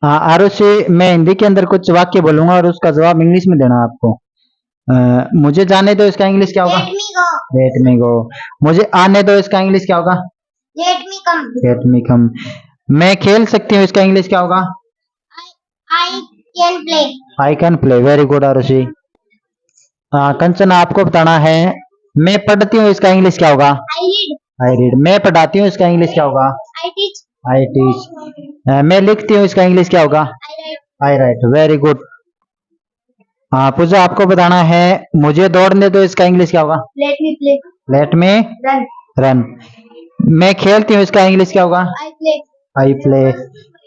हाँ आरुषि, मैं हिंदी के अंदर कुछ वाक्य बोलूंगा और उसका जवाब इंग्लिश में देना आपको। मुझे जाने दो, इसका इंग्लिश क्या होगा? Let me go. Let me go. मुझे आने दो, इसका इंग्लिश क्या होगा? Let me come. Let me come. मैं खेल सकती हूँ, इसका इंग्लिश क्या होगा? I can play. I can play. Very good Aarushi. Kanchan, आपको बताना है, मैं पढ़ती हूँ, इसका इंग्लिश क्या होगा? I read. I read. मैं पढ़ाती हूँ, इसका इंग्लिश क्या होगा? I teach. I teach. मैं लिखती हूँ, इसका इंग्लिश क्या होगा? I write. I right. Very good. हाँ पूजा, आपको बताना है, मुझे दौड़ने दो, इसका इंग्लिश क्या होगा? Let me play. Let me Run. Run. मैं खेलती हूँ, इसका इंग्लिश क्या होगा? I play. I play.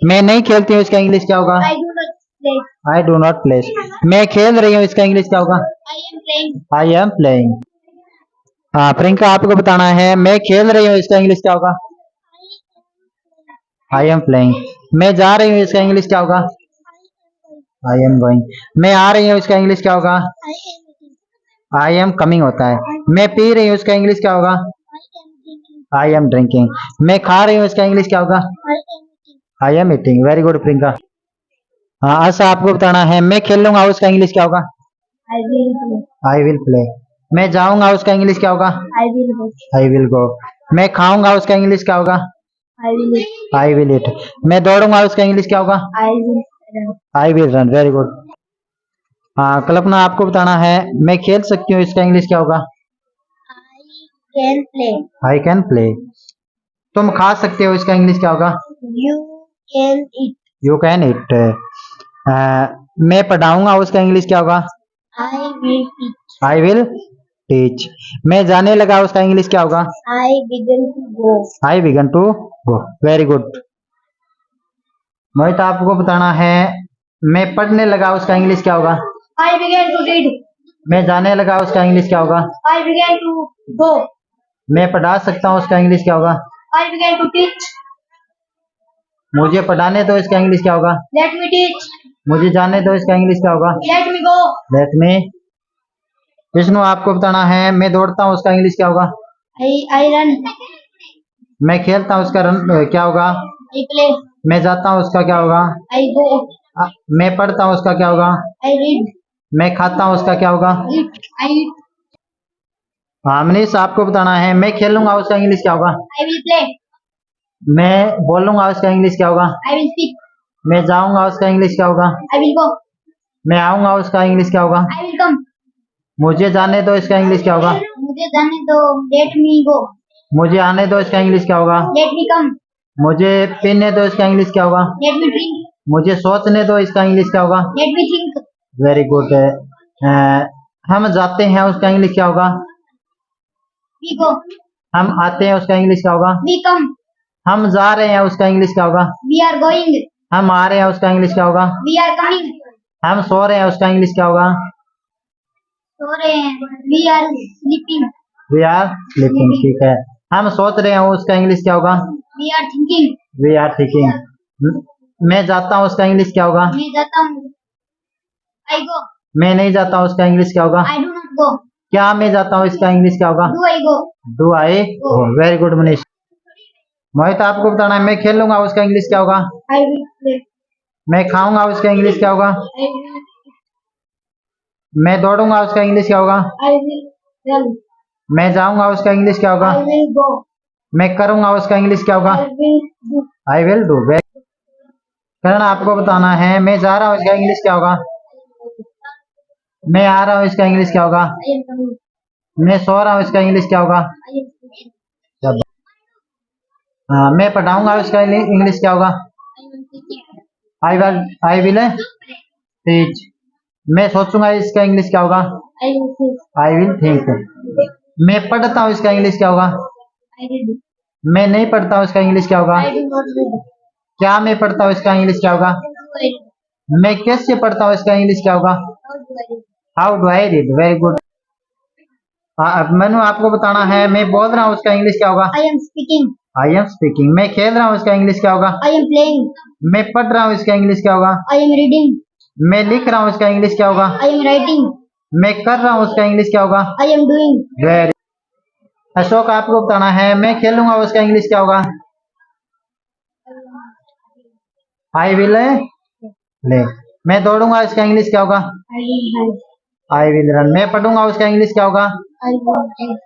मैं नहीं खेलती हूँ, इसका इंग्लिश क्या होगा? I do not play. I do not play. मैं खेल रही हूँ, इसका इंग्लिश क्या होगा? I am playing. I am playing. हाँ प्रियंका, आपको बताना है, मैं खेल रही हूँ, इसका इंग्लिश क्या होगा? I am playing. मैं जा रही हूँ, इसका इंग्लिश क्या होगा? I am going. मैं आ रही हूँ, इसका इंग्लिश क्या होगा? I am eating. I am coming होता है। मैं पी रही हूँ, इसका इंग्लिश क्या होगा? I am drinking. I am drinking. मैं खा रही हूँ, इसका इंग्लिश क्या होगा? I am eating. I am eating. Very good Priyanka. हाँ आशा, आपको बताना है, मैं खेलूंगा, उसका इंग्लिश क्या होगा? I will play. I will play. मैं जाऊंगा, उसका इंग्लिश क्या होगा? I will go. I will go. मैं खाऊंगा, उसका इंग्लिश क्या होगा? I will eat. I will it. मैं दौड़ूंगा, उसका इंग्लिश क्या होगा? I will run. I will run. Very good. हाँ कल्पना, आपको बताना है, मैं खेल सकती हूँ, इसका इंग्लिश क्या होगा? I can play. I can play. तुम खा सकते हो, इसका इंग्लिश क्या होगा? You can eat. You can it. मैं पढ़ाऊंगा, उसका इंग्लिश क्या होगा? I will teach. I will teach. मैं जाने लगा, उसका इंग्लिश क्या होगा? I begin to go. I begin to go. Very good. Mohit, आपको बताना है, मैं पढ़ने लगा, उसका इंग्लिश क्या होगा? I began to read. मैं जाने लगा, उसका इंग्लिश क्या होगा? I began to go. मैं पढ़ा सकता हूँ, उसका इंग्लिश क्या होगा? I began to teach. मुझे पढ़ाने दो, इसका इंग्लिश क्या होगा? Let me teach. मुझे जाने दो, इसका इंग्लिश क्या होगा? Let me go. लेट मी। विष्णु, आपको बताना है, मैं दौड़ता हूँ, उसका इंग्लिश क्या होगा? I run. मैं खेलता हूँ, उसका रन क्या होगा? I play. मैं जाता हूँ, उसका क्या होगा? I go. मैं पढ़ता हूँ, उसका क्या होगा? I read. मैं खाता हूँ, उसका क्या होगा? Eat. I eat. हाँ मनीष, आपको बताना है, मैं खेलूंगा, उसका इंग्लिश क्या होगा? I will play. मैं बोलूंगा, उसका इंग्लिश क्या होगा? I will speak. मैं जाऊंगा, उसका इंग्लिश क्या होगा? I will go. मैं आऊंगा, उसका इंग्लिश क्या होगा? I will come. मुझे जाने दो, इसका इंग्लिश क्या होगा? मुझे जाने दो. Let me go. मुझे आने दो, इसका इंग्लिश क्या होगा? Let me come. मुझे पीने दो, इसका इंग्लिश क्या होगा? Let me drink. मुझे सोचने दो, इसका इंग्लिश क्या होगा? Let me think. Very good. हम जाते हैं, उसका इंग्लिश क्या होगा? We go. हम आते हैं, उसका इंग्लिश क्या होगा? We come. हम जा रहे हैं, उसका इंग्लिश क्या होगा? We are going. हम आ रहे हैं, उसका इंग्लिश क्या होगा? We are coming. हम सो रहे हैं, उसका इंग्लिश क्या होगा? सो रहे हैं. We are sleeping. We are sleeping. ठीक है। हम सोच रहे हैं, उसका इंग्लिश क्या होगा? We are thinking. We are thinking. मैं जाता हूँ, उसका इंग्लिश क्या होगा? मैं जाता हूँ. I go. मैं नहीं जाता हूँ, उसका इंग्लिश क्या होगा? I do not go. क्या मैं जाता हूँ, इसका इंग्लिश क्या होगा? Do I go? Do I go. Very good Manish. Mohit, आपको बताना है, मैं खेलूंगा, उसका इंग्लिश क्या होगा? I will play. मैं खाऊंगा, उसका इंग्लिश क्या होगा? I will. मैं दौड़ूंगा, उसका इंग्लिश क्या होगा? I will run. मैं जाऊंगा, उसका इंग्लिश क्या होगा? I will go. मैं करूंगा, उसका इंग्लिश क्या होगा? I will do. I will do. Karan, आपको बताना है, मैं जा रहा हूँ, इसका इंग्लिश क्या होगा? मैं आ रहा हूँ, इसका इंग्लिश क्या होगा? I am coming. मैं सो रहा हूँ, इसका इंग्लिश क्या होगा? I am sleeping. हाँ, मैं पढ़ाऊंगा, उसका इंग्लिश क्या होगा? I am thinking. I will teach. मैं सोचूंगा, इसका इंग्लिश क्या होगा? I will think. I will think. मैं पढ़ता हूँ, इसका इंग्लिश क्या होगा? I read. मैं नहीं पढ़ता हूँ, इसका इंग्लिश क्या होगा? I do not read. क्या मैं पढ़ता हूँ, इसका इंग्लिश क्या होगा? How do I read? मैं कैसे पढ़ता हूँ, इसका इंग्लिश क्या होगा? How do I read? How do I read. Very good. अब मैंने आपको बताना है, मैं बोल रहा हूँ, उसका इंग्लिश क्या होगा? I am speaking. I am speaking. मैं खेल रहा हूँ, इसका इंग्लिश क्या होगा? I am playing. मैं पढ़ रहा हूँ, इसका इंग्लिश क्या होगा? I am reading. मैं लिख रहा हूँ, इसका इंग्लिश क्या होगा? I am writing. मैं कर रहा हूँ, उसका इंग्लिश क्या होगा? I am doing. Very. Ashok, आपको बताना है, मैं खेलूंगा, उसका इंग्लिश क्या होगा? I will lay. मैं दौड़ूंगा इसका इंग्लिश क्या होगा? I will run. I will run. मैं पढ़ूंगा उसका इंग्लिश क्या होगा? I will read.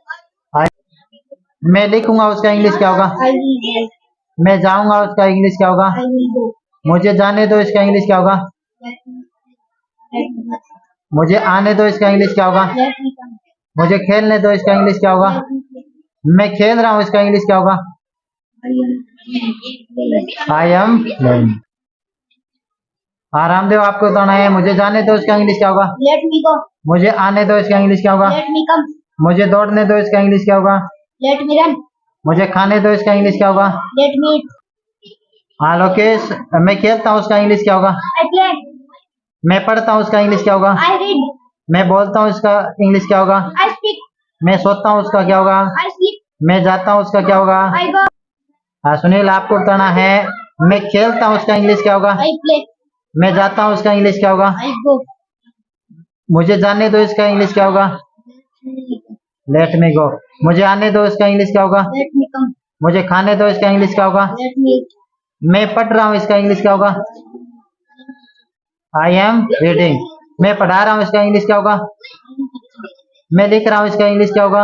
मैं लिखूंगा उसका इंग्लिश क्या होगा? I will write. मैं जाऊंगा उसका इंग्लिश क्या होगा? I will go. मुझे जाने दो इसका इंग्लिश क्या होगा? Let me मुझे आने दो इसका इंग्लिश क्या होगा? come. मुझे खेलने दो इसका इंग्लिश क्या होगा? Let me play. मैं खेल रहा हूँ इसका इंग्लिश क्या होगा? I am I playing. Am playing. हाँ रामदेव, आपको बताना है। मुझे जाने दो इसका इंग्लिश क्या होगा? Let me go. मुझे आने दो इसका इंग्लिश क्या होगा? Let me come. मुझे दौड़ने दो इसका इंग्लिश क्या होगा? Let me run. मुझे खाने दो इसका इंग्लिश क्या होगा? Let me eat. हाँ लोकेश, मैं खेलता हूँ उसका इंग्लिश क्या होगा? I play. मैं पढ़ता हूँ उसका इंग्लिश क्या होगा? I read. मैं बोलता हूँ उसका इंग्लिश क्या होगा? I speak. मैं सोता हूँ उसका क्या होगा? I sleep. मैं जाता हूँ उसका क्या होगा? I go. हाँ सुनील, आपको बताना है। मैं खेलता हूँ उसका इंग्लिश क्या होगा? I play. मैं जाता हूँ उसका इंग्लिश क्या होगा? I go. मुझे जाने दो इसका इंग्लिश क्या होगा? Late me go. मुझे आने दो इसका इंग्लिश क्या होगा? Let me come. मुझे खाने दो इसका इंग्लिश क्या होगा? Let me eat. मैं पढ़ रहा हूँ इसका इंग्लिश क्या होगा? I am reading. मैं पढ़ा रहा हूँ इसका इंग्लिश क्या होगा? मैं लिख रहा हूँ इसका इंग्लिश क्या होगा?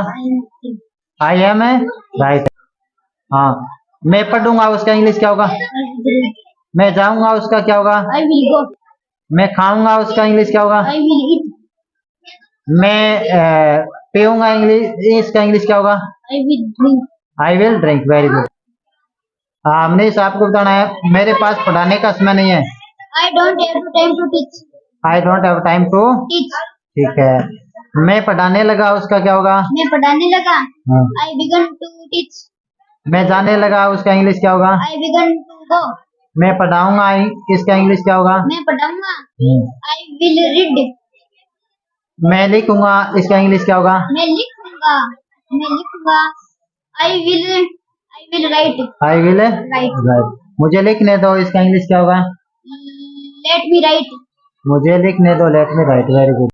I am right. हाँ, मैं पढ़ूंगा उसका इंग्लिश क्या होगा? मैं जाऊंगा उसका क्या होगा? I will go. मैं खाऊंगा उसका इंग्लिश क्या होगा? I will eat. मैं पीऊंगा इंग्लिश, इसका इंग्लिश क्या होगा? I will drink. I will drink. Very good. हाँ मनीष, आपको बताना है। मेरे पास पढ़ाने का समय नहीं है। I don't have time to teach. I don't have time to. Teach. ठीक है। मैं पढ़ाने लगा उसका क्या होगा? मैं पढ़ाने लगा. हाँ। I began to teach. मैं जाने लगा उसका इंग्लिश क्या होगा? I began to go. मैं पढ़ाऊंगा इसका इंग्लिश क्या होगा? मैं पढ़ाऊंगा. I will read. मैं लिखूंगा इसका इंग्लिश क्या होगा? मैं लिखूंगा. मैं लिखूंगा. I will write. I will Write. Right. मुझे लिखने दो इसका इंग्लिश क्या होगा? Let me write. मुझे लिखने दो, let me right. Very good.